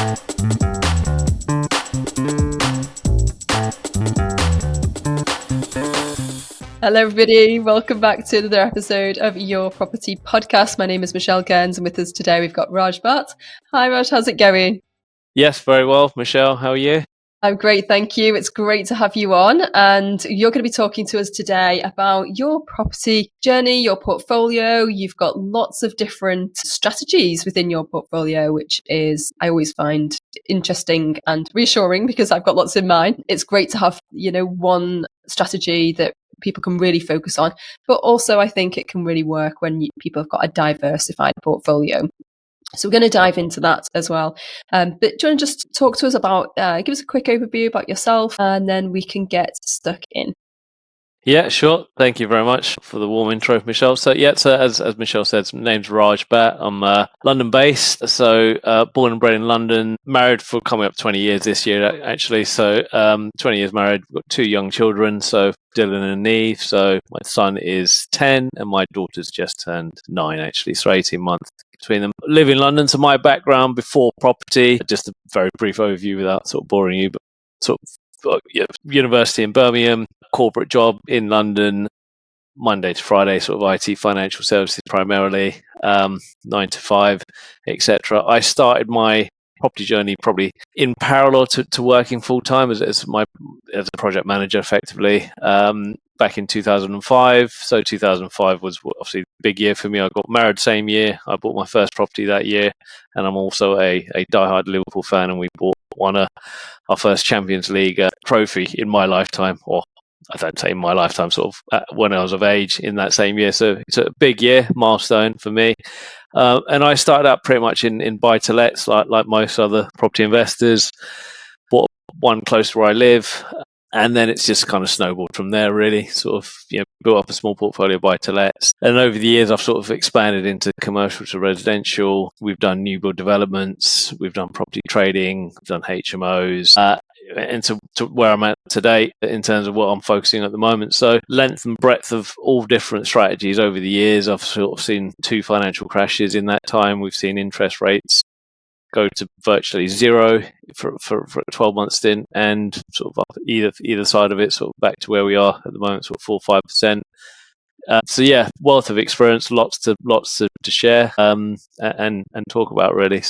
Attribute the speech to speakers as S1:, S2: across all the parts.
S1: Hello everybody, welcome back to another episode of Your Property Podcast. My name is Michelle Kearns and with us today we've got Raj Bhatt. Hi Raj, how's it going?
S2: Yes, very well. Michelle, how are you?
S1: I'm great, thank you. It's great to have you on, and you're going to be talking to us today about your property journey, your portfolio. You've got lots of different strategies within your portfolio, which is, I always find interesting and reassuring because I've got lots in mine. It's great to have, one strategy that people can really focus on, but also I think it can really work when people have got a diversified portfolio. So we're going to dive into that as well. But do you want to just talk to us about, give us a quick overview about yourself and then we can get stuck in.
S2: Yeah, sure. Thank you very much for the warm intro, Michelle. So as Michelle said, my name's Raj Bhatt. I'm London based. So born and bred in London, married for coming up 20 years this year, actually. So 20 years married, got two young children. So Dylan and Neve. So my son is 10 and my daughter's just turned 9, actually. So 18 months between them. Live in London. So my background before property, just a very brief overview without sort of boring you, but sort of university in Birmingham, corporate job in London, Monday to Friday, sort of IT financial services primarily, 9 to 5, etc. I started my property journey probably in parallel to working full time as a project manager, effectively. Back in 2005. So 2005 was obviously a big year for me. I got married same year. I bought my first property that year, and I'm also a diehard Liverpool fan, and we won our first Champions League trophy in my lifetime, or I don't say in my lifetime, sort of when I was of age in that same year. So it's a big year, milestone for me. And I started out pretty much in buy-to-lets, like most other property investors. Bought one close to where I live. And then it's just kind of snowballed from there, really. Sort of, built up a small portfolio of buy-to-lets. And over the years, I've sort of expanded into commercial to residential. We've done new build developments. We've done property trading. We've done HMOs. And to where I'm at today in terms of what I'm focusing at the moment. So length and breadth of all different strategies over the years. I've sort of seen 2 financial crashes in that time. We've seen interest rates go to virtually zero for a 12-month stint, and sort of either side of it, sort of back to where we are at the moment, sort of 4-5%. So yeah, wealth of experience, lots to share and talk about, really.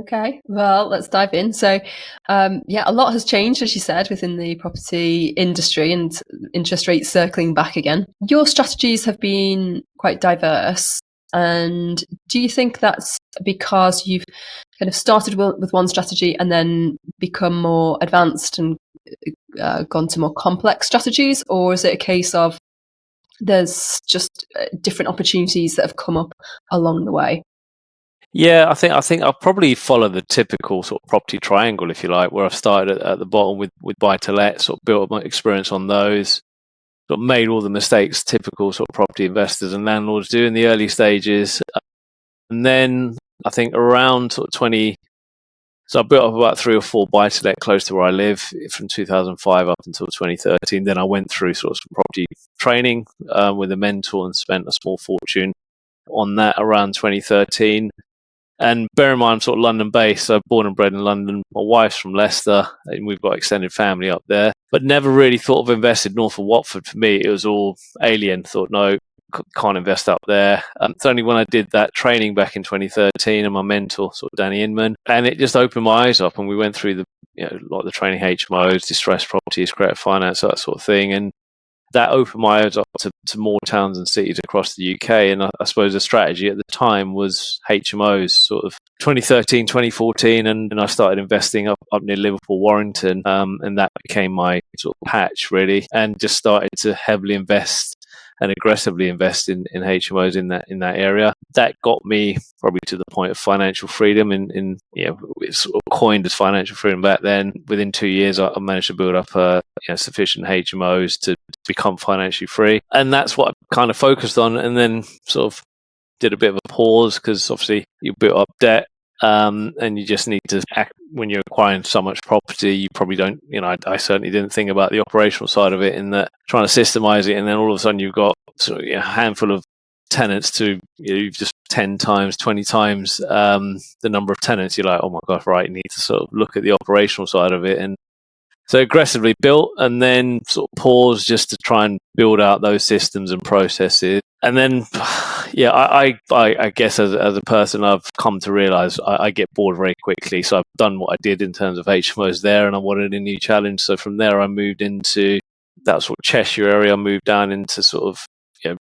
S1: Okay, well, let's dive in. So, a lot has changed, as you said, within the property industry and interest rates circling back again. Your strategies have been quite diverse. And do you think that's because you've kind of started with one strategy and then become more advanced and gone to more complex strategies? Or is it a case of there's just different opportunities that have come up along the way?
S2: Yeah, I think I'll probably follow the typical sort of property triangle, if you like, where I've started at the bottom with buy-to-let, sort of built up my experience on those, sort of made all the mistakes typical sort of property investors and landlords do in the early stages. And then I think around sort of 20, so I built up about 3 or 4 buy-to-let close to where I live from 2005 up until 2013. Then I went through sort of some property training with a mentor and spent a small fortune on that around 2013. And bear in mind, I'm sort of London based, so born and bred in London. My wife's from Leicester, and we've got extended family up there. But never really thought of investing north of Watford. For me, it was all alien. Thought, no, can't invest up there. It's only when I did that training back in 2013 and my mentor, sort of Danny Inman, and it just opened my eyes up. And we went through like the training HMOs, distressed properties, creative finance, that sort of thing. And that opened my eyes up to more towns and cities across the UK. And I suppose the strategy at the time was HMOs, sort of 2013, 2014. And I started investing up near Liverpool, Warrington. And that became my sort of patch, really. And just started to heavily invest and aggressively invest in HMOs in that area. That got me probably to the point of financial freedom. It's sort of coined as financial freedom back then. Within 2 years, I managed to build up sufficient HMOs to become financially free, and that's what I kind of focused on. And then sort of did a bit of a pause because obviously you built up debt. And you just need to act when you're acquiring so much property. You probably don't, I certainly didn't think about the operational side of it, in that trying to systemize it, and then all of a sudden you've got sort of a handful of tenants you've just 10 times, 20 times the number of tenants. You're like, oh my gosh, right, you need to sort of look at the operational side of it. And so aggressively built, and then sort of paused just to try and build out those systems and processes. And then, yeah, I guess as a person, I've come to realize I get bored very quickly. So I've done what I did in terms of HMOs there, and I wanted a new challenge. So from there, I moved into that sort of Cheshire area. I moved down into sort of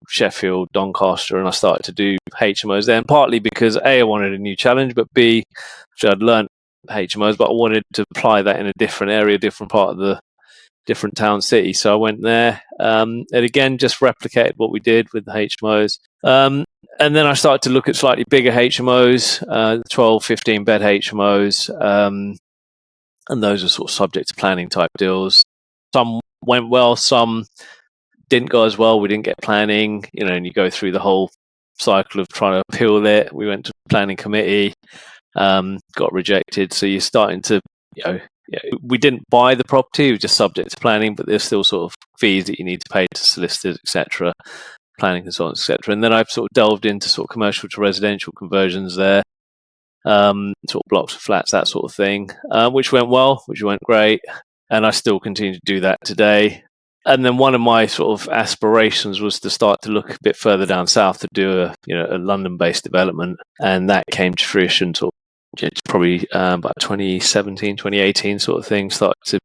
S2: Sheffield, Doncaster, and I started to do HMOs there. And partly because A, I wanted a new challenge, but B, I'd learned HMOs, but I wanted to apply that in a different area, different part of the different town city. So I went there, and again, just replicated what we did with the HMOs. And then I started to look at slightly bigger HMOs, 12, 15 bed HMOs. And those are sort of subject to planning type deals. Some went well, some didn't go as well. We didn't get planning, and you go through the whole cycle of trying to appeal it. We went to planning committee, got rejected. So you're starting to, we didn't buy the property, it was just subject to planning, but there's still sort of fees that you need to pay to solicitors, etc., planning consultants, etc. And then I've sort of delved into sort of commercial to residential conversions there, sort of blocks of flats, that sort of thing, which went well, which went great. And I still continue to do that today. And then one of my sort of aspirations was to start to look a bit further down south to do a London-based development, and that came to fruition sort of probably about 2017, 2018 sort of thing. Started to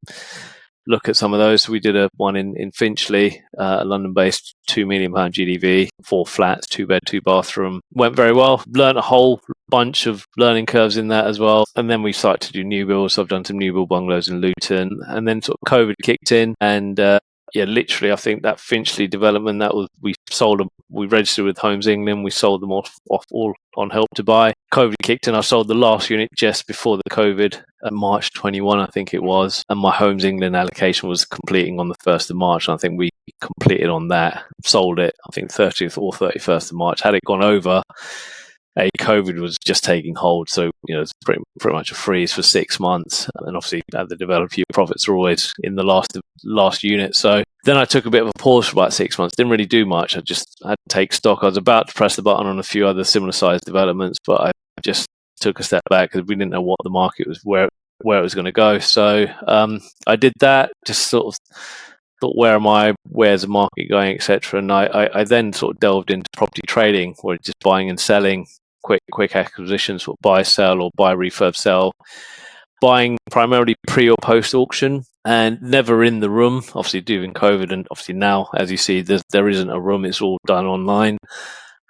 S2: look at some of those. So we did one in Finchley, a London-based £2 million GDV, 4 flats, 2 bed, 2 bathroom. Went very well. Learned a whole bunch of learning curves in that as well. And then we started to do new builds. So I've done some new build bungalows in Luton, and then sort of COVID kicked in, and literally, I think that Finchley development, we sold them. We registered with Homes England. We sold them off all on Help to Buy. COVID kicked in. I sold the last unit just before the COVID, March 21, I think it was. And my Homes England allocation was completing on the 1st of March. And I think we completed on that. Sold it, I think 30th or 31st of March. Had it gone over, COVID was just taking hold, so it's pretty much a freeze for 6 months. And obviously, at the developer, your profits are always in the last unit. So then I took a bit of a pause for about 6 months. Didn't really do much. I just had to take stock. I was about to press the button on a few other similar sized developments, but I just took a step back because we didn't know what the market was, where it was going to go. So I did that. Just sort of thought, where am I? Where's the market going, etc. And I then sort of delved into property trading, where just buying and selling. Quick acquisitions, sort of buy, sell, or buy, refurb, sell. Buying primarily pre or post auction, and never in the room. Obviously, during COVID, and obviously now, as you see, there isn't a room. It's all done online.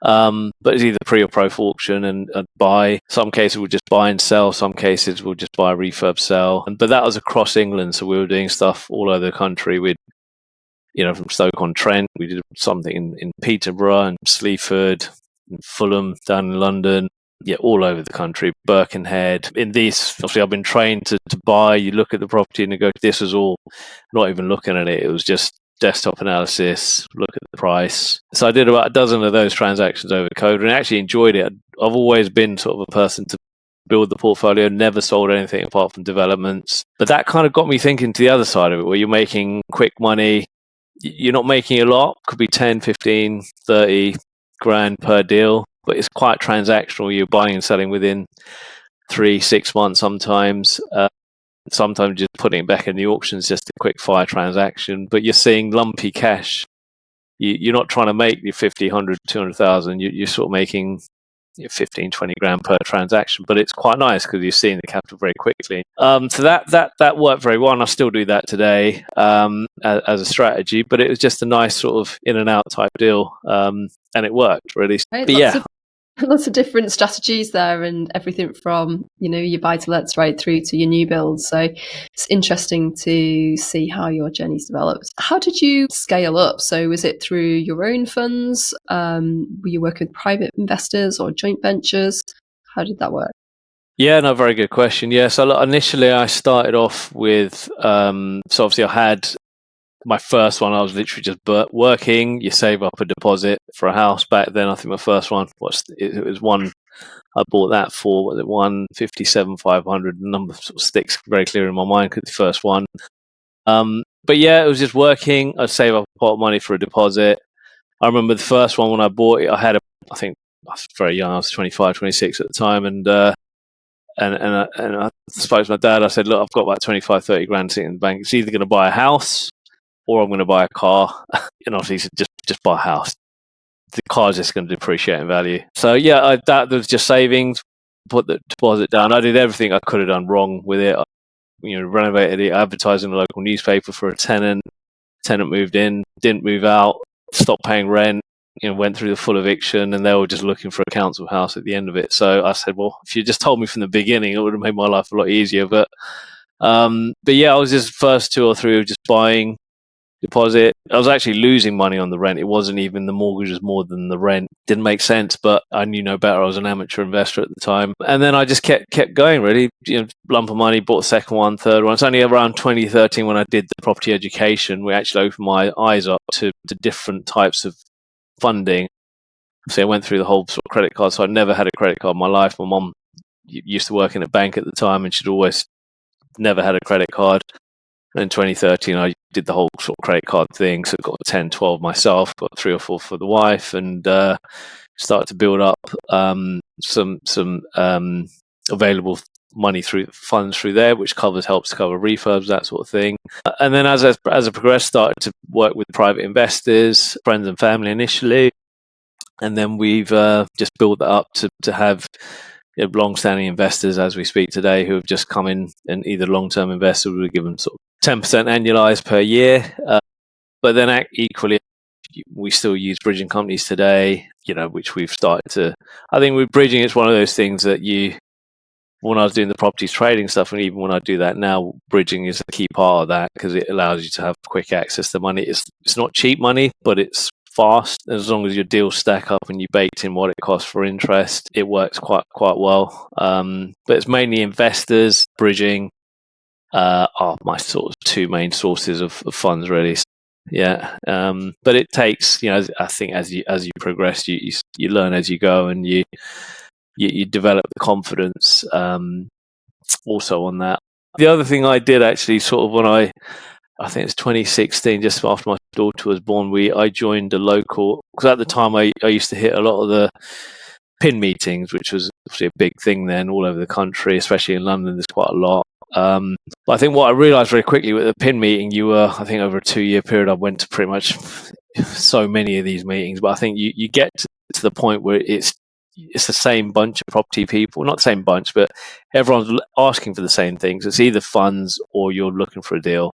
S2: But it's either pre or post auction, and buy. Some cases we'll just buy and sell. Some cases we'll just buy, refurb, sell. But that was across England, so we were doing stuff all over the country. We'd from Stoke-on-Trent, we did something in Peterborough and Sleaford, in Fulham, down in London, all over the country, Birkenhead. In these, obviously, I've been trained to buy. You look at the property and you go, this was all, not even looking at it. It was just desktop analysis, look at the price. So I did about a dozen of those transactions over COVID and actually enjoyed it. I've always been sort of a person to build the portfolio, never sold anything apart from developments. But that kind of got me thinking to the other side of it, where you're making quick money. You're not making a lot, could be 10, 15, 30 grand per deal, but it's quite transactional. You're buying and selling within 3-6 months sometimes. Sometimes just putting it back in the auctions, just a quick fire transaction, but you're seeing lumpy cash. You're not trying to make your 50, 100, 200,000. You're sort of making 15, 20 grand per transaction, but it's quite nice because you're seeing the capital very quickly. So that worked very well, and I still do that today as a strategy, but it was just a nice sort of in and out type deal, and it worked really.
S1: Right,
S2: but
S1: lots of different strategies there, and everything from your buy to lets right through to your new builds. So it's interesting to see how your journey's developed. How did you scale up? So was it through your own funds? Were you working with private investors or joint ventures? How did that work?
S2: Yeah, no, very good question. Yeah, so initially I started off with so obviously I had my first one. I was literally just working. You save up a deposit for a house back then. I think my first one was one. I bought that for, was it 157,500? The number sort of sticks very clear in my mind because it's the first one. But yeah, it was just working. I'd save up a pot of money for a deposit. I remember the first one when I bought it, I had I think was very young. I was 25, 26 at the time, and I spoke to my dad. I said, look, I've got about 25, 30 grand sitting in the bank. It's either going to buy a house or I'm going to buy a car. And obviously he said, just buy a house. The car's just going to depreciate in value. So yeah, that was just savings, put the deposit down. I did everything I could have done wrong with it. Renovated it, advertised in the local newspaper for a tenant. Tenant moved in, didn't move out, stopped paying rent, went through the full eviction, and they were just looking for a council house at the end of it. So I said, well, if you just told me from the beginning, it would have made my life a lot easier. But yeah, I was just first 2 or 3 of just buying, deposit. I was actually losing money on the rent. It wasn't even the mortgage was more than the rent. Didn't make sense, but I knew no better. I was an amateur investor at the time, and then I just kept going. Really, lump of money, bought the second one, third one. It's only around 2013 when I did the property education. We actually opened my eyes up to different types of funding. So I went through the whole sort of credit card. So I'd never had a credit card in my life. My mum used to work in a bank at the time, and she'd always never had a credit card. In 2013, I did the whole sort of credit card thing. So got 10, 12 myself, got 3 or 4 for the wife, and started to build up some available money through funds through there, which helps to cover refurbs, that sort of thing. And then as I progressed, started to work with private investors, friends and family initially, and then we've just built that up to have long-standing investors as we speak today who have just come in, and either long-term investors would give them sort of 10% annualized per year. But then equally, we still use bridging companies today, which we've started to. I think with bridging, it's one of those things that when I was doing the properties trading stuff, and even when I do that now, bridging is a key part of that because it allows you to have quick access to money. It's not cheap money, but it's fast. As long as your deals stack up and you baked in what it costs for interest, it works quite well. But it's mainly investors. Bridging are my sort of 2 main sources of funds, really. Yeah, but it takes, I think as you progress, you learn as you go, and you develop the confidence. Also on that, the other thing I did actually, sort of when I think it's 2016, just after my daughter was born, I joined a local, because at the time I used to hit a lot of the PIN meetings, which was obviously a big thing then all over the country, especially in London. There's quite a lot. But I think what I realised very quickly with the PIN meeting, I think over a 2-year period, I went to pretty much so many of these meetings. But I think you get to the point where it's the same bunch of property people, not the same bunch, but everyone's asking for the same things. It's either funds or you're looking for a deal,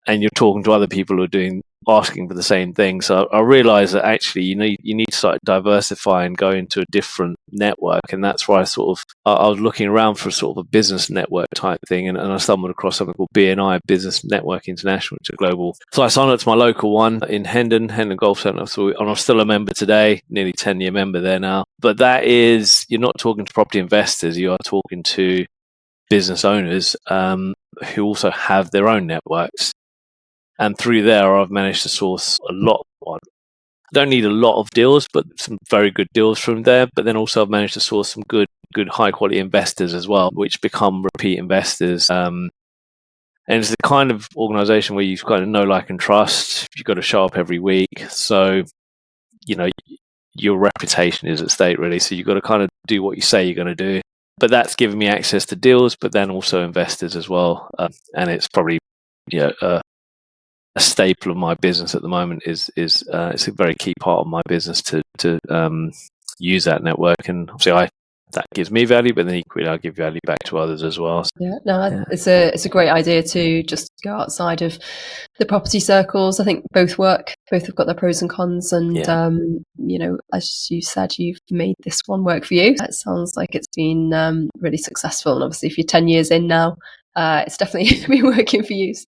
S2: and you're talking to other people who are asking for the same thing. So I realized that actually you need to start diversify and go into a different network, and that's why I was looking around for sort of a business network type thing, and I stumbled across something called BNI, Business Network International, which is global. So I signed up to my local one in Hendon Golf Centre, and I'm still a member today, nearly 10-year member there now. But that is, you're not talking to property investors, you are talking to business owners who also have their own networks. And through there, I've managed to source a lot. I don't need a lot of deals, but some very good deals from there. But then also I've managed to source some good high quality investors as well, which become repeat investors. And it's the kind of organization where you've got to know, like, and trust. You've got to show up every week. So, your reputation is at stake, really. So you've got to kind of do what you say you're going to do. But that's given me access to deals, but then also investors as well. And it's probably, a staple of my business at the moment is it's a very key part of my business to use that network, and obviously that gives me value, but then equally I give value back to others as well.
S1: It's a great idea to just go outside of the property circles. I think both work. Both have got their pros and cons, and as you said, you've made this one work for you. It sounds like it's been really successful, and obviously if you're 10 years in now, it's definitely been working for you. It's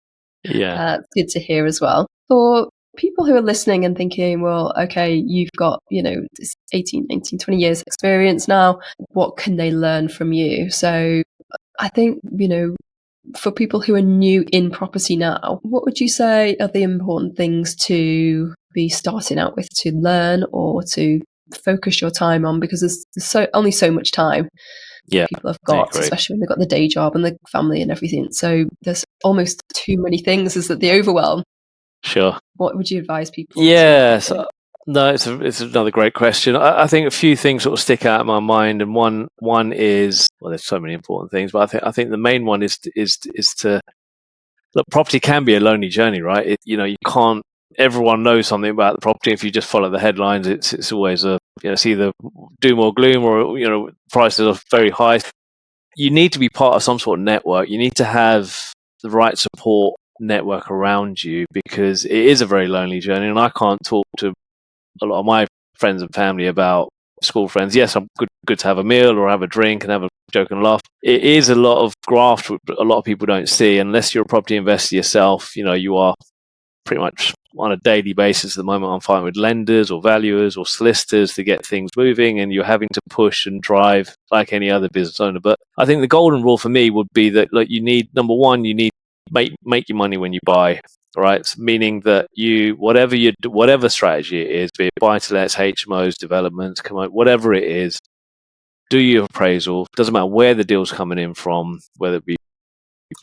S1: good to hear as well. For people who are listening and thinking, well, okay, you've got, this 18, 19, 20 years experience now, what can they learn from you? So I think, for people who are new in property now, what would you say are the important things to be starting out with, to learn or to focus your time on? Because there's only so much time people have got, especially when they've got the day job and the family and everything. So there's almost too many things. Is that the overwhelm?
S2: Sure.
S1: What would you advise people?
S2: Yeah, so No, it's another great question. I think a few things sort of stick out in my mind, and one is, well, there's so many important things, but I think the main one is to look. Property can be a lonely journey, right? You can't. Everyone knows something about the property. If you just follow the headlines, it's always it's either doom or gloom, or prices are very high. You need to be part of some sort of network. You need to have the right support network around you, because it is a very lonely journey, and I can't talk to a lot of my friends and family about school friends. Yes, I'm good to have a meal or have a drink and have a joke and laugh. It is a lot of graft, which a lot of people don't see. Unless you're a property investor yourself, you are pretty much on a daily basis at the moment. I'm fighting with lenders or valuers or solicitors to get things moving, and you're having to push and drive like any other business owner. But I think the golden rule for me would be that, like, you need, number one, you need make your money when you buy. Right, meaning that whatever strategy it is, be it buy-to-lets, HMOs, developments, whatever it is, do your appraisal. Doesn't matter where the deal's coming in from, whether it be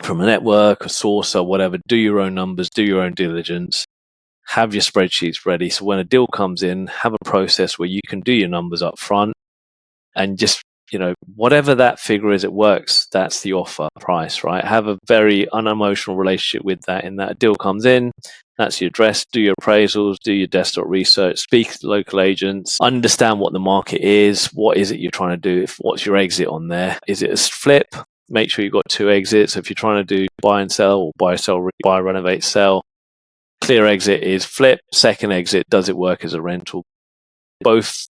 S2: from a network, a source, or whatever. Do your own numbers, do your own diligence, have your spreadsheets ready. So when a deal comes in, have a process where you can do your numbers up front, and just, whatever that figure is, it works. That's the offer price, right? Have a very unemotional relationship with that. In that a deal comes in, that's your address. Do your appraisals, do your desktop research, speak to local agents, understand what the market is. What is it you're trying to do? What's your exit on there? Is it a flip? Make sure you've got two exits. If you're trying to do buy and sell, or buy, renovate, sell, clear exit is flip. Second exit, does it work as a rental? Both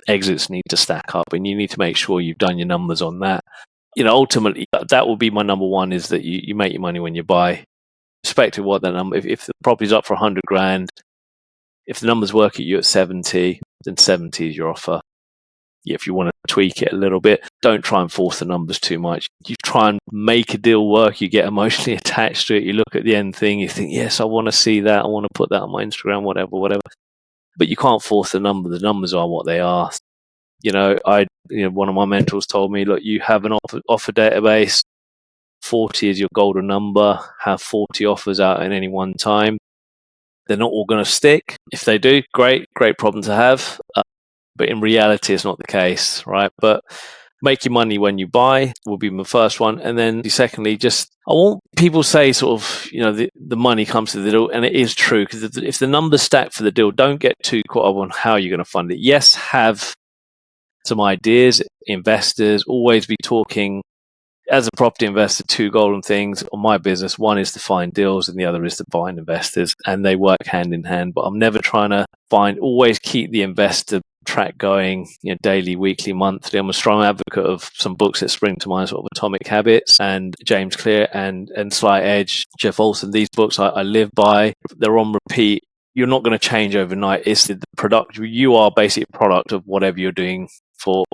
S2: exits need to stack up, and you need to make sure you've done your numbers on that. Ultimately, that will be my number one, is that you make your money when you buy. Respective what that number, if the property's up for 100 grand, if the numbers work at you at 70, then 70 is your offer. If you want to tweak it a little bit, don't try and force the numbers too much. You try and make a deal work, you get emotionally attached to it, you look at the end thing, you think, yes, I want to see that, I want to put that on my Instagram, whatever. But you can't force the number. The numbers are what they are. One of my mentors told me, look, you have an offer database. 40 is your golden number. Have 40 offers out at any one time. They're not all going to stick. If they do, great problem to have. But in reality, it's not the case, right? But make your money when you buy will be my first one. And then secondly, I want people say sort of, the money comes to the deal. And it is true, because if the numbers stack for the deal, don't get too caught up on how you're going to fund it. Yes, have some ideas. Investors, always be talking, as a property investor, two golden things on my business. One is to find deals, and the other is to find investors, and they work hand in hand. But I'm never trying to always keep the investor track going, daily, weekly, monthly. I'm a strong advocate of some books that spring to mind, sort of Atomic Habits and James Clear and Slight Edge, Jeff Olson. These books I live by. They're on repeat. You're not going to change overnight. It's the product. You are basically a product of whatever you're doing for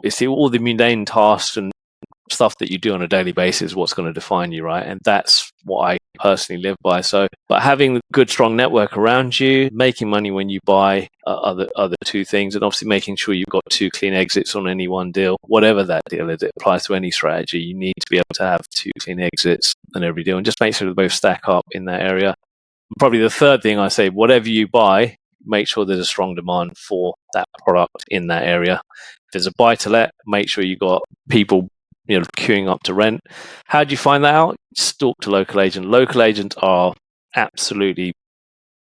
S2: it's all the mundane tasks and stuff that you do on a daily basis, what's going to define you, right? And that's what I personally live by. So, but having a good, strong network around you, making money when you buy, other two things, and obviously making sure you've got two clean exits on any one deal, whatever that deal is. It applies to any strategy. You need to be able to have two clean exits on every deal, and just make sure they both stack up in that area. Probably the third thing I say, whatever you buy, make sure there's a strong demand for that product in that area. If there's a buy to let, make sure you've got people queuing up to rent. How do you find that out? Talk to local agents. Local agents are absolutely,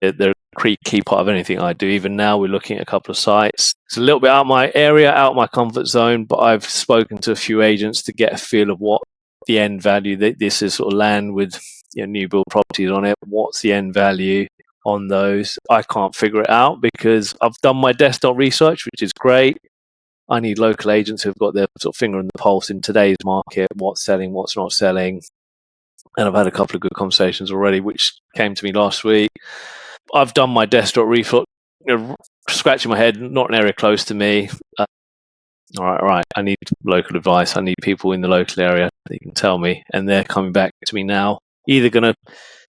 S2: they're a key part of anything I do. Even now, we're looking at a couple of sites. It's a little bit out of my area, out of my comfort zone, but I've spoken to a few agents to get a feel of what the end value. This is sort of land with new build properties on it. What's the end value on those? I can't figure it out because I've done my desktop research, which is great. I need local agents who've got their sort of finger on the pulse in today's market, what's selling, what's not selling. And I've had a couple of good conversations already, which came to me last week. I've done my desktop research, scratching my head, not an area close to me. All right, I need local advice. I need people in the local area that can tell me. And they're coming back to me now, either going to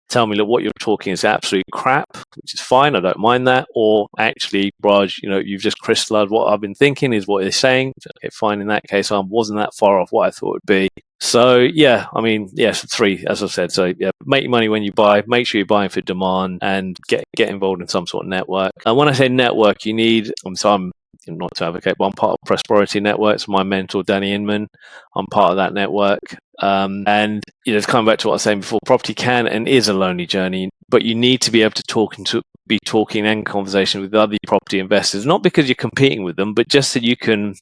S2: tell me, look, what you're talking is absolute crap, which is fine, I don't mind that, or actually, Raj, you've just crystallized what I've been thinking is what you're saying. Okay, fine, in that case, I wasn't that far off what I thought it would be. So yeah, I mean, yes, three, as I said. So yeah, make money when you buy. Make sure you're buying for demand, and get involved in some sort of network. And when I say network, you need. I'm not to advocate, but I'm part of Prosperity Networks. My mentor, Danny Inman, I'm part of that network. And it's coming back to what I was saying before. Property can and is a lonely journey, but you need to be able to be talking and conversation with other property investors, not because you're competing with them, but just so you can.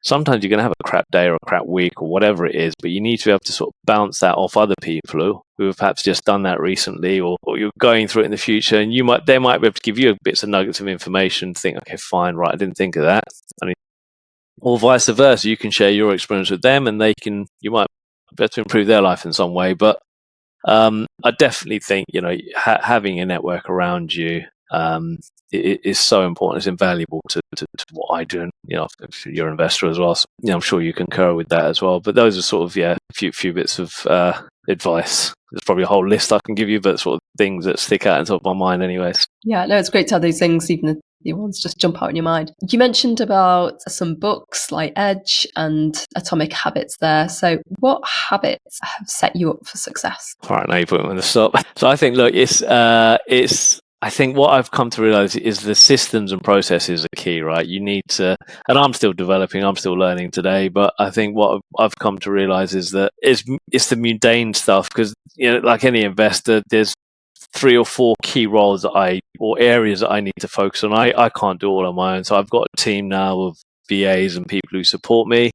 S2: Sometimes you're going to have a crap day or a crap week or whatever it is, but you need to be able to sort of bounce that off other people who have perhaps just done that recently, or you're going through it in the future, and they might be able to give you bits of nuggets of information. Think, okay, fine, right, I didn't think of that. Or vice versa, you can share your experience with them, and you might be able to improve their life in some way. But I definitely think having a network around you it is so important. It's invaluable to what I do, and if you're an investor as well. So, I'm sure you concur with that as well. But those are sort of a few bits of advice. There's probably a whole list I can give you, but sort of things that stick out on top of my mind, anyways.
S1: Yeah, no, it's great to have those things, even the ones just jump out in your mind. You mentioned about some books like Edge and Atomic Habits there. So what habits have set you up for success?
S2: All right, now you put me on the stop. So I think, look, I think what I've come to realize is the systems and processes are key, right? You need to, and I'm still developing, I'm still learning today, but I think what I've come to realize is that it's the mundane stuff, because, like any investor, there's 3 or 4 key roles or areas that I need to focus on. I can't do all on my own. So I've got a team now of VAs and people who support me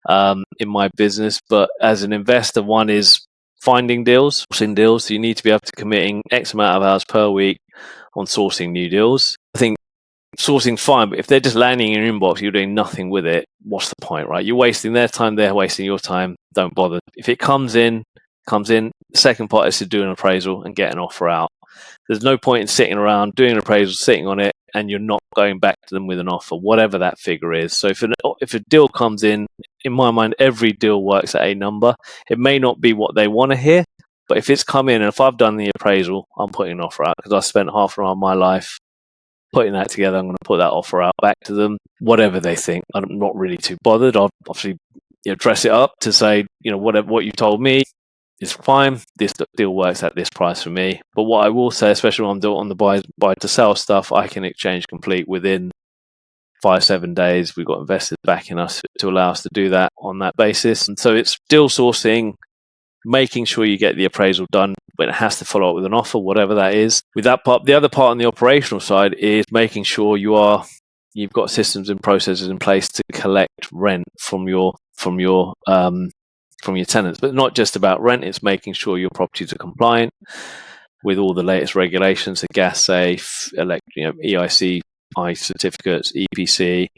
S2: in my business. But as an investor, one is finding deals, sourcing deals. So you need to be able to committing X amount of hours per week on sourcing new deals. I think sourcing's fine, but if they're just landing in your inbox, you're doing nothing with it, what's the point, right? You're wasting their time, they're wasting your time. Don't bother. If it comes in. The second part is to do an appraisal and get an offer out. There's no point in sitting around doing an appraisal, sitting on it, and you're not going back to them with an offer, whatever that figure is. So if a deal comes in my mind, every deal works at a number. It may not be what they want to hear, but if it's come in and if I've done the appraisal, I'm putting an offer out because I spent half of my life putting that together. I'm going to put that offer out back to them, whatever they think. I'm not really too bothered. I'll obviously dress it up to say, what you told me is fine. This deal works at this price for me. But what I will say, especially when I'm doing on the buy to sell stuff, I can exchange complete within 5-7 days. We've got investors backing us to allow us to do that on that basis. And so it's deal sourcing, making sure you get the appraisal done when it has to follow up with an offer, whatever that is. With that part, the other part on the operational side is making sure you've got systems and processes in place to collect rent from your tenants. But not just about rent, it's making sure your properties are compliant with all the latest regulations, the gas safe, EIC, certificates, EPC,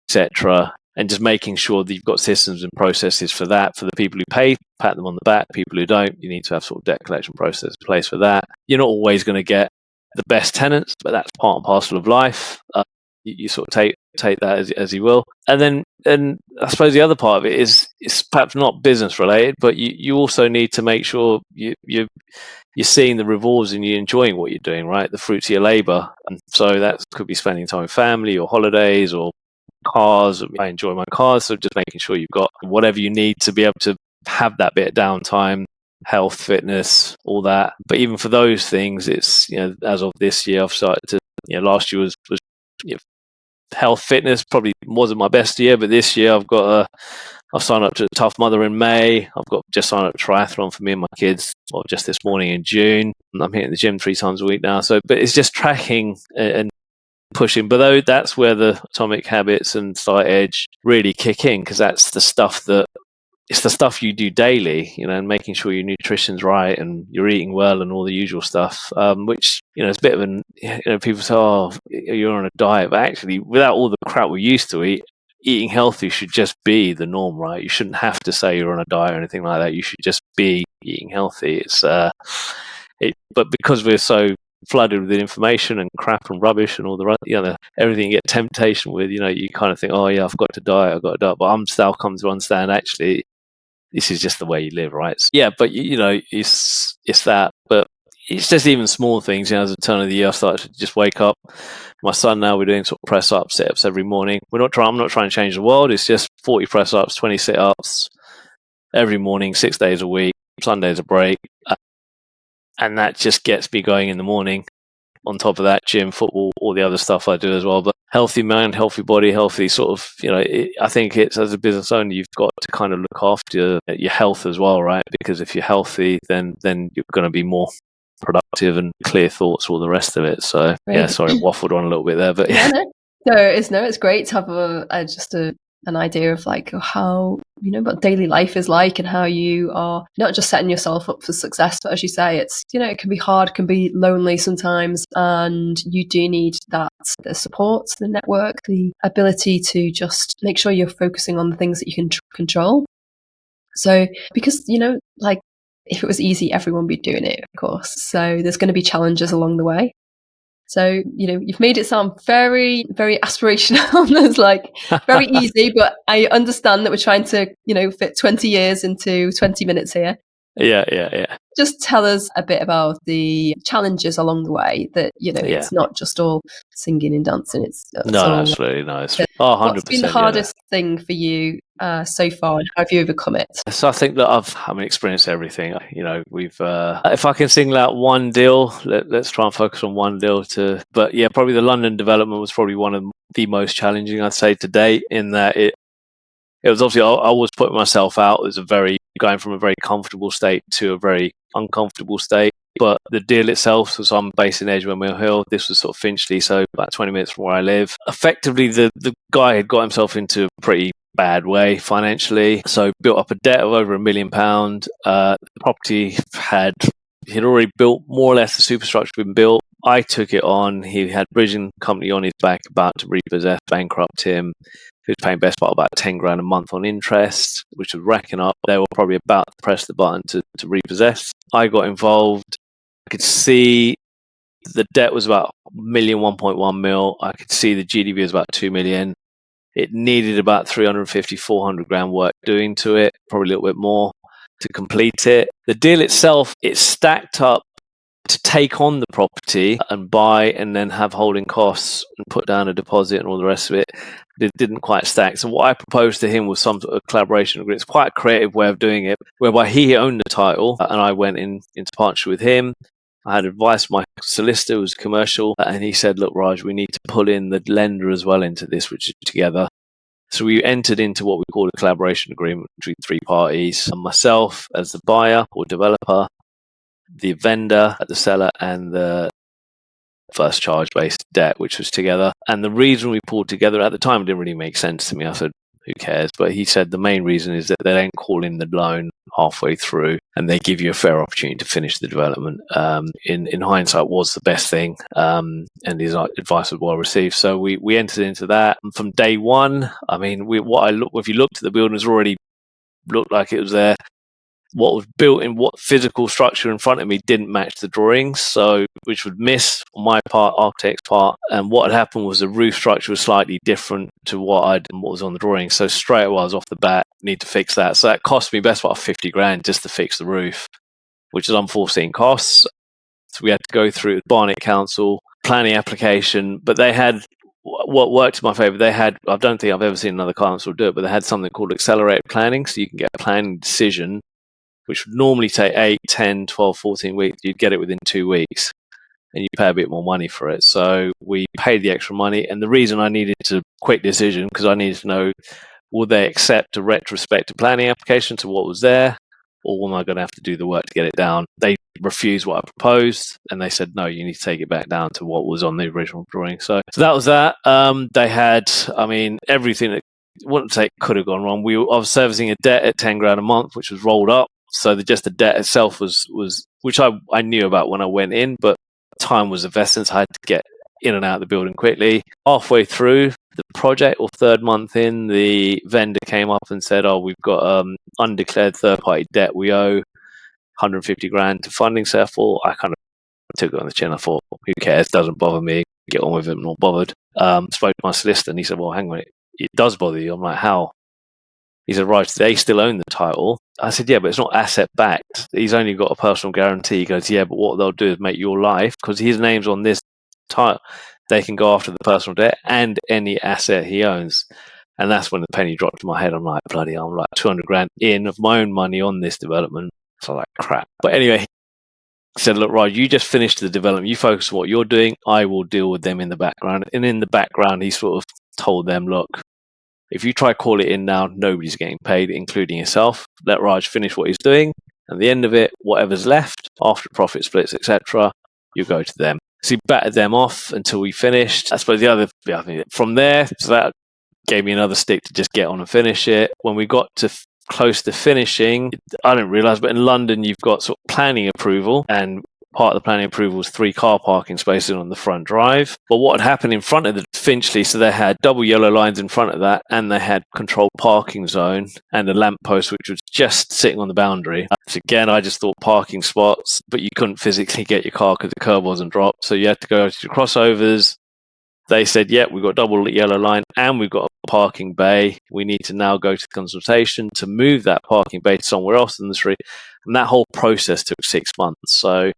S2: etc. And just making sure that you've got systems and processes for that. For the people who pay, pat them on the back. People who don't, you need to have sort of debt collection process in place for that. You're not always going to get the best tenants, but that's part and parcel of life. You sort of take that as you will. And I suppose the other part of it is perhaps not business related, but you also need to make sure you're seeing the rewards and you're enjoying what you're doing, right? The fruits of your labor. And so that could be spending time with family or holidays or cars. I enjoy my cars, so just making sure you've got whatever you need to be able to have that bit of downtime, health, fitness, all that. But even for those things, it's as of this year, I've started to last year was health, fitness probably wasn't my best year, but this year I've signed up to Tough Mudder in May. I've got just signed up to triathlon for me and my kids, just this morning in June. I'm hitting the gym 3 times a week now. So, but it's just tracking and pushing. But that's where the Atomic Habits and Slight Edge really kick in, because that's the stuff it's the stuff you do daily, and making sure your nutrition's right and you're eating well and all the usual stuff, which, it's a bit of an, people say, oh, you're on a diet, but actually without all the crap we used to eat, eating healthy should just be the norm, right? You shouldn't have to say you're on a diet or anything like that. You should just be eating healthy. But because we're so flooded with information and crap and rubbish and all the everything you get temptation with, you kind of think, oh yeah, I've got to diet, but I'm still come to understand actually this is just the way you live, right? So, yeah, but it's that, but it's just even small things. As a turn of the year, I started to just wake up. My son now, we're doing sort of press up, sit ups every morning. I'm not trying to change the world. It's just 40 press ups, 20 sit ups, every morning, 6 days a week, Sunday's a break. And that just gets me going in the morning. On top of that, gym, football, all the other stuff I do as well. But healthy mind, healthy body, healthy sort of, I think it's, as a business owner, you've got to kind of look after your health as well, right? Because if you're healthy, then you're going to be more productive and clear thoughts, all the rest of it. So,
S1: Great.
S2: sorry, waffled on a little bit there, but
S1: yeah. No, it's great to have just an idea of like how, what daily life is like and how you are not just setting yourself up for success, but as you say, it's, it can be hard, can be lonely sometimes, and you do need the support, the network, the ability to just make sure you're focusing on the things that you can control. So, because, like if it was easy, everyone would be doing it, of course. So there's going to be challenges along the way. So, you've made it sound very, very aspirational. It's like very easy, but I understand that we're trying to, fit 20 years into 20 minutes here.
S2: Yeah.
S1: Just tell us a bit about the challenges along the way that, it's not just all singing and dancing. It's all,
S2: absolutely. No, it's 100%.
S1: What's been the hardest thing for you so far, and how have you overcome it?
S2: So I think that I've experienced everything. We've if I can single out one deal, let's try and focus on one deal. But yeah, probably the London development was probably one of the most challenging, I'd say, to date. In that it was obviously I was putting myself out as going from a very comfortable state to a very uncomfortable state. But the deal itself was, I'm based in Edgware Mill Hill. This was sort of Finchley, so about 20 minutes from where I live. Effectively, the guy had got himself into a pretty bad way financially, so built up a debt of over £1 million. The property had already built, more or less the superstructure had been built. I took it on. He had a bridging company on his back about to repossess, bankrupt him. He was paying best part about 10 grand a month on interest, which was racking up. They were probably about to press the button to repossess. I got involved. I could see the debt was about 1.1 million. I could see the GDV was about 2 million. It needed about 350, 400 grand work doing to it, probably a little bit more to complete it. The deal itself, it stacked up to take on the property and buy and then have holding costs and put down a deposit and all the rest of it. It didn't quite stack. So what I proposed to him was some sort of collaboration agreement. It's quite a creative way of doing it, whereby he owned the title and I went into partnership with him. I had advice from my solicitor, who was commercial, and he said, look, Raj, we need to pull in the lender as well into this, which is together. So we entered into what we call a collaboration agreement between three parties, and myself as the buyer or developer, the vendor, the seller, and the first charge-based debt, which was together. And the reason we pulled together at the time didn't really make sense to me. I said, who cares? But he said the main reason is that they don't call in the loan halfway through and they give you a fair opportunity to finish the development. In hindsight, was the best thing, and his advice was well received. So we entered into that. And from day one, I mean, if you looked at the building, it already looked like it was there. What was built in what physical structure in front of me didn't match the drawings, so which would miss on my part, architect's part. And what had happened was the roof structure was slightly different to what was on the drawing. So straight away, I was off the bat, need to fix that. So that cost me best part 50 grand just to fix the roof, which is unforeseen costs. So we had to go through Barnet Council planning application, but they had what worked in my favour. They had, I don't think I've ever seen another council do it, but they had something called accelerated planning, so you can get a planning decision which would normally take 8, 10, 12, 14 weeks. You'd get it within 2 weeks and you pay a bit more money for it. So we paid the extra money. And the reason I needed a quick decision, because I needed to know, will they accept a retrospective planning application to what was there, or am I going to have to do the work to get it down? They refused what I proposed and they said, no, you need to take it back down to what was on the original drawing. So that was that. They had, everything that wouldn't say could have gone wrong. I was servicing a debt at 10 grand a month, which was rolled up. So just the debt itself was which I knew about when I went in, but time was of essence. I had to get in and out of the building quickly. Halfway through the project, or third month in, the vendor came up and said, oh, we've got undeclared third-party debt we owe, 150 grand to funding. So therefore, I kind of took it on the chin. I thought, who cares? Doesn't bother me. Get on with it, I'm not bothered. Spoke to my solicitor and he said, well, hang on, it does bother you. I'm like, how? He said, right, they still own the title. I said, yeah, but it's not asset backed. He's only got a personal guarantee. He goes, yeah, but what they'll do is make your life, because his name's on this title, they can go after the personal debt and any asset he owns. And that's when the penny dropped in my head. I'm like, bloody hell, I'm like 200 grand in of my own money on this development. So I'm like, crap. But anyway, he said, look, Raj, you just finished the development. You focus on what you're doing. I will deal with them in the background. And in the background, he sort of told them, look, if you try call it in now, nobody's getting paid, including yourself. Let Raj finish what he's doing. At the end of it, whatever's left after profit splits, etc., you go to them. So he batted them off until we finished. I suppose the other from there, so that gave me another stick to just get on and finish it. When we got to close to finishing, I didn't realise, but in London you've got sort of planning approval, and part of the planning approval was 3 car parking spaces on the front drive. But what had happened in front of the Finchley, so they had double yellow lines in front of that, and they had controlled parking zone and a lamppost which was just sitting on the boundary. So again, I just thought parking spots, but you couldn't physically get your car because the curb wasn't dropped. So you had to go to the crossovers. They said, yeah, we've got double yellow line and we've got a parking bay. We need to now go to consultation to move that parking bay to somewhere else in the street. And that whole process took 6 months. So,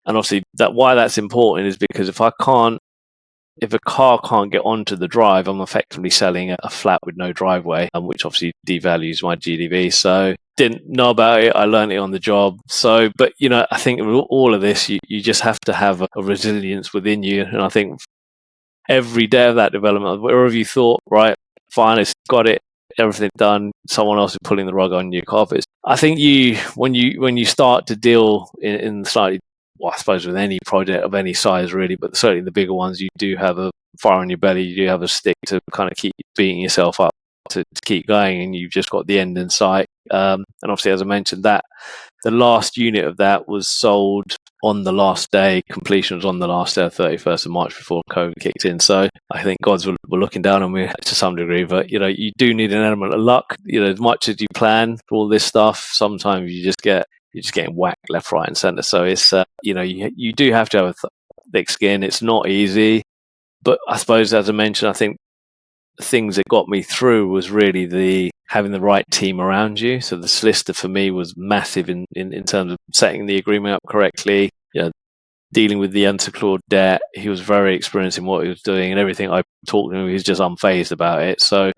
S2: and obviously why that's important is because if a car can't get onto the drive, I'm effectively selling a flat with no driveway, which obviously devalues my GDV. So didn't know about it. I learned it on the job. So, but I think all of this, you just have to have a resilience within you. And I think every day of that development, wherever you thought, right, fine, it's got it, everything done, someone else is pulling the rug on your carpets. I think when you start to deal in slightly, well, I suppose with any project of any size really, but certainly the bigger ones, you do have a fire on your belly, you do have a stick to kind of keep beating yourself up to keep going, and you've just got the end in sight. And obviously, as I mentioned, that the last unit of that was sold on the last day. Completion was on the last day, 31st of March, before COVID kicked in. So I think gods were looking down on me to some degree. But you do need an element of luck. As much as you plan for all this stuff, sometimes you're just getting whacked left, right, and centre. So it's you do have to have a thick skin. It's not easy, but I suppose, as I mentioned, I think the things that got me through was really having the right team around you. So the solicitor for me was massive in terms of setting the agreement up correctly, dealing with the unsecured debt. He was very experienced in what he was doing, and everything I talked to him, he was just unfazed about it. So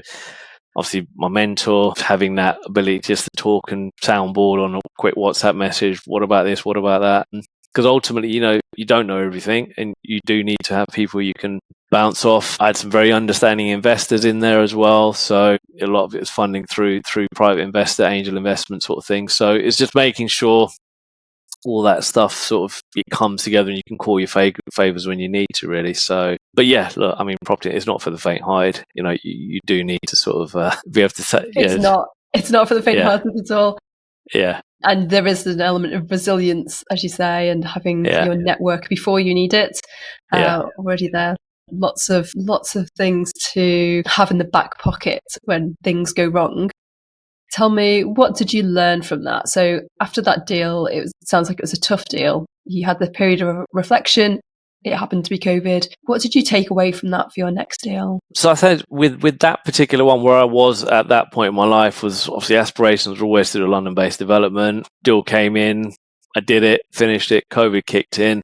S2: obviously my mentor, having that ability just to talk and soundboard on a quick WhatsApp message, what about this, what about that? Because ultimately, you don't know everything, and you do need to have people you can bounce off. I had some very understanding investors in there as well, so a lot of it was funding through private investor, angel investment sort of thing. So it's just making sure all that stuff sort of it comes together, and you can call your favors when you need to, really. So, but yeah, look, I mean, property is not for the faint-hearted. You do need to sort of be able to say
S1: it's not for the faint-hearted at all.
S2: Yeah.
S1: And there is an element of resilience, as you say, and having your network before you need it already there. Lots of things to have in the back pocket when things go wrong. Tell me, what did you learn from that? So after that deal, it sounds like it was a tough deal. You had the period of reflection. It happened to be COVID. What did you take away from that for your next deal?
S2: So I think with that particular one, where I was at that point in my life was obviously aspirations were always to do a London-based development. Deal came in, I did it, finished it, COVID kicked in.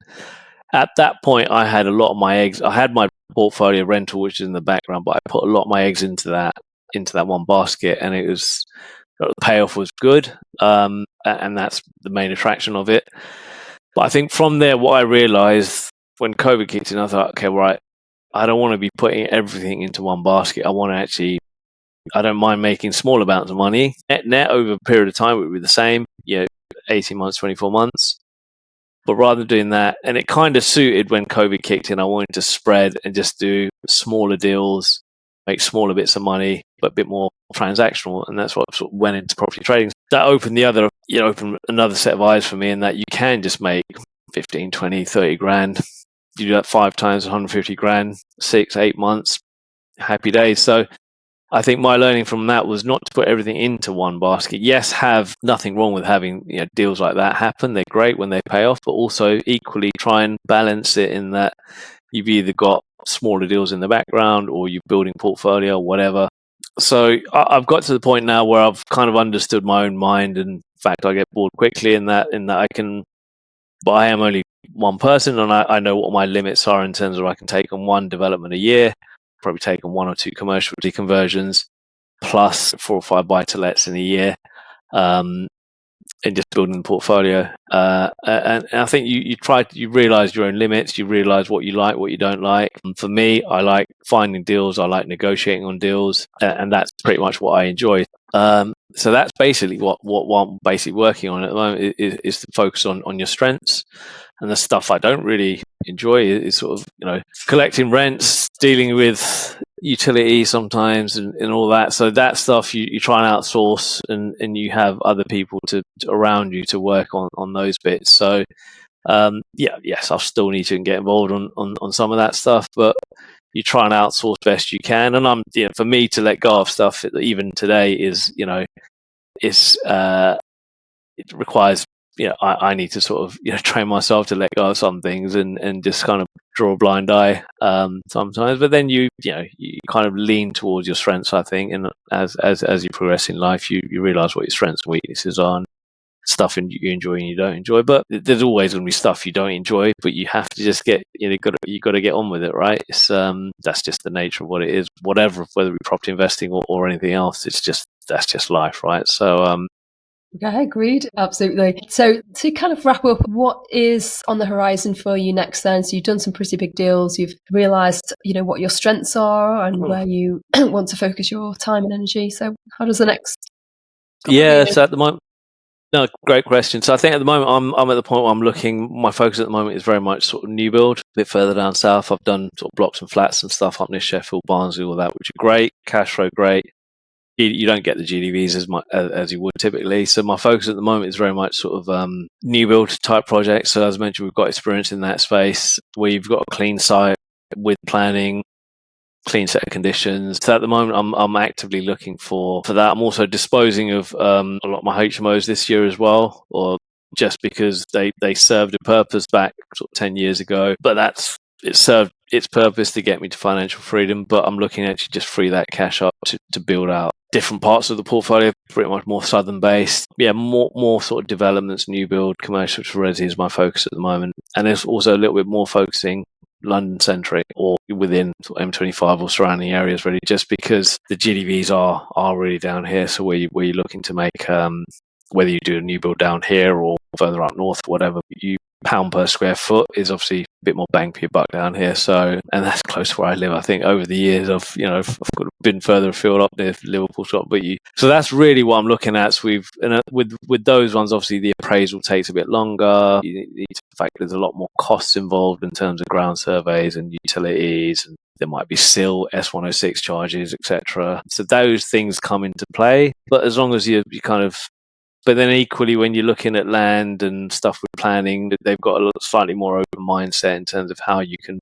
S2: At that point, I had a lot of my eggs. I had my portfolio rental, which is in the background, but I put a lot of my eggs into that one basket, and the payoff was good, and that's the main attraction of it. But I think from there, what I realised when COVID kicked in, I thought, okay, right, I don't want to be putting everything into one basket. I don't mind making small amounts of money. Net over a period of time, it would be the same, 18 months, 24 months. But rather than doing that, and it kind of suited when COVID kicked in, I wanted to spread and just do smaller deals, make smaller bits of money, but a bit more transactional. And that's what sort of went into property trading. That opened opened another set of eyes for me, in that you can just make 15, 20, 30 grand. You do that 5 times, 150 grand, 6, 8 months, happy days. So I think my learning from that was not to put everything into one basket. Yes, have nothing wrong with having deals like that happen. They're great when they pay off, but also equally try and balance it in that you've either got smaller deals in the background or you're building portfolio or whatever. So I've got to the point now where I've kind of understood my own mind, and in fact I get bored quickly in that I can, but I am only one person, and I know what my limits are in terms of I can take on one development a year. probably taken 1 or 2 commercial deconversions, plus 4 or 5 buy-to-lets in a year. And just building the portfolio. And I think you realize your own limits, you realize what you like, what you don't like. And for me, I like finding deals, I like negotiating on deals, and that's pretty much what I enjoy. So that's basically what I'm basically working on at the moment is to focus on your strengths. And the stuff I don't really enjoy is sort of, collecting rents, dealing with utilities sometimes and all that. So that stuff you try and outsource and you have other people around you to work on those bits. So yes, I'll still need to get involved on some of that stuff, but you try and outsource best you can. And for me to let go of stuff even today is, it requires, I need to sort of, train myself to let go of some things and just kind of draw a blind eye sometimes. But then you kind of lean towards your strengths, I think. And as you progress in life, you realize what your strengths and weaknesses are, and stuff you enjoy and you don't enjoy. But there's always going to be stuff you don't enjoy, but you have to just you got to get on with it, right? It's that's just the nature of what it is. Whether it be property investing or anything else, that's just life, right? So
S1: yeah, agreed. Absolutely. So to kind of wrap up, what is on the horizon for you next then? So you've done some pretty big deals. You've realised, what your strengths are and where you want to focus your time and energy. So how does the next...
S2: Yeah, so at the moment... No, great question. So I think at the moment I'm at the point where I'm looking. My focus at the moment is very much sort of new build. A bit further down south, I've done sort of blocks and flats and stuff up near Sheffield, Barnsley, all that, which are great. Cash flow, great. You don't get the GDVs as much as you would typically. So my focus at the moment is very much sort of new build type projects. So as I mentioned, we've got experience in that space. We've got a clean site with planning, clean set of conditions. So at the moment, I'm actively looking for that. I'm also disposing of a lot of my HMOs this year as well, or just because they served a purpose back sort of 10 years ago. But it served its purpose to get me to financial freedom. But I'm looking to actually just free that cash up to build out different parts of the portfolio, pretty much more southern based. Yeah, more sort of developments, new build, commercial to resi is my focus at the moment. And there's also a little bit more focusing London centric or within M25 or surrounding areas, really, just because the GDVs are really down here. So where you're looking to make, whether you do a new build down here or further up north, whatever, pound per square foot is obviously a bit more bang for your buck down here. So, and that's close to where I live. I think over the years I've been further afield up near Liverpool, so that's really what I'm looking at. So with those ones, obviously the appraisal takes a bit longer. You need to factor there's a lot more costs involved in terms of ground surveys and utilities, and there might be still S106 charges, etc. So those things come into play. But as long as you kind of... But then equally, when you're looking at land and stuff with planning, they've got a slightly more open mindset in terms of how you can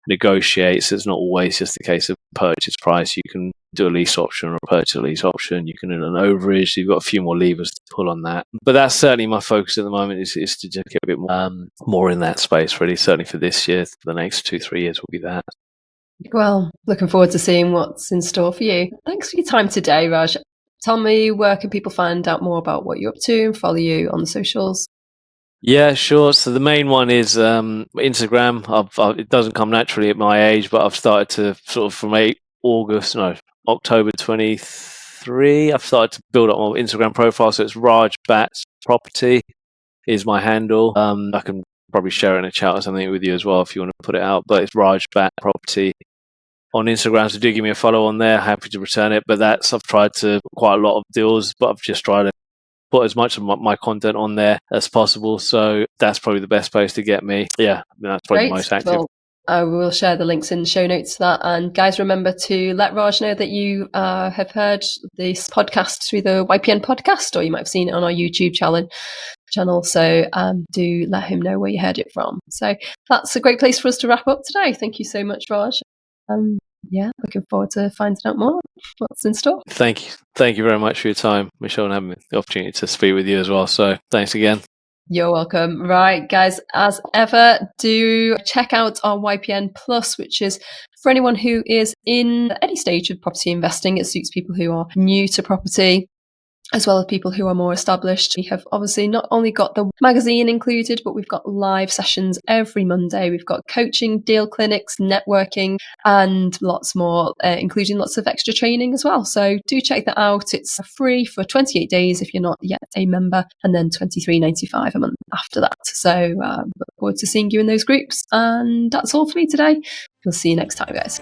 S2: negotiate. So it's not always just a case of purchase price. You can do a lease option or a purchase lease option. You can do an overage. You've got a few more levers to pull on that. But that's certainly my focus at the moment is to just get a bit more in that space, really. Certainly for this year, for the next 2-3 years will be that.
S1: Well, looking forward to seeing what's in store for you. Thanks for your time today, Raj. Tell me, where can people find out more about what you're up to and follow you on the socials?
S2: Yeah, sure. So the main one is Instagram. It doesn't come naturally at my age, but I've started to sort of from October 23, I've started to build up my Instagram profile. So it's Raj Bhatt Property is my handle. I can probably share it in a chat or something with you as well if you want to put it out. But it's Raj Bhatt Property on Instagram, so do give me a follow on there. Happy to return it. But I've tried to quite a lot of deals, but I've just tried to put as much of my content on there as possible. So that's probably the best place to get me. Yeah, that's probably the most active.
S1: Well, I will share the links in the show notes to that. And guys, remember to let Raj know that you have heard this podcast through the YPN podcast, or you might have seen it on our YouTube channel. So do let him know where you heard it from. So that's a great place for us to wrap up today. Thank you so much, Raj. Looking forward to finding out more what's in store.
S2: Thank you very much for your time, Michelle, and having the opportunity to speak with you as well. So thanks again.
S1: You're welcome. Right, guys, as ever, do check out our YPN Plus, which is for anyone who is in any stage of property investing. It suits people who are new to property. as well as people who are more established. We have obviously not only got the magazine included, but we've got live sessions every Monday. We've got coaching, deal clinics, networking, and lots more, including lots of extra training as well. So do check that out. It's free for 28 days if you're not yet a member, and then $23.95 a month after that. So look forward to seeing you in those groups. And that's all for me today. We'll see you next time, guys.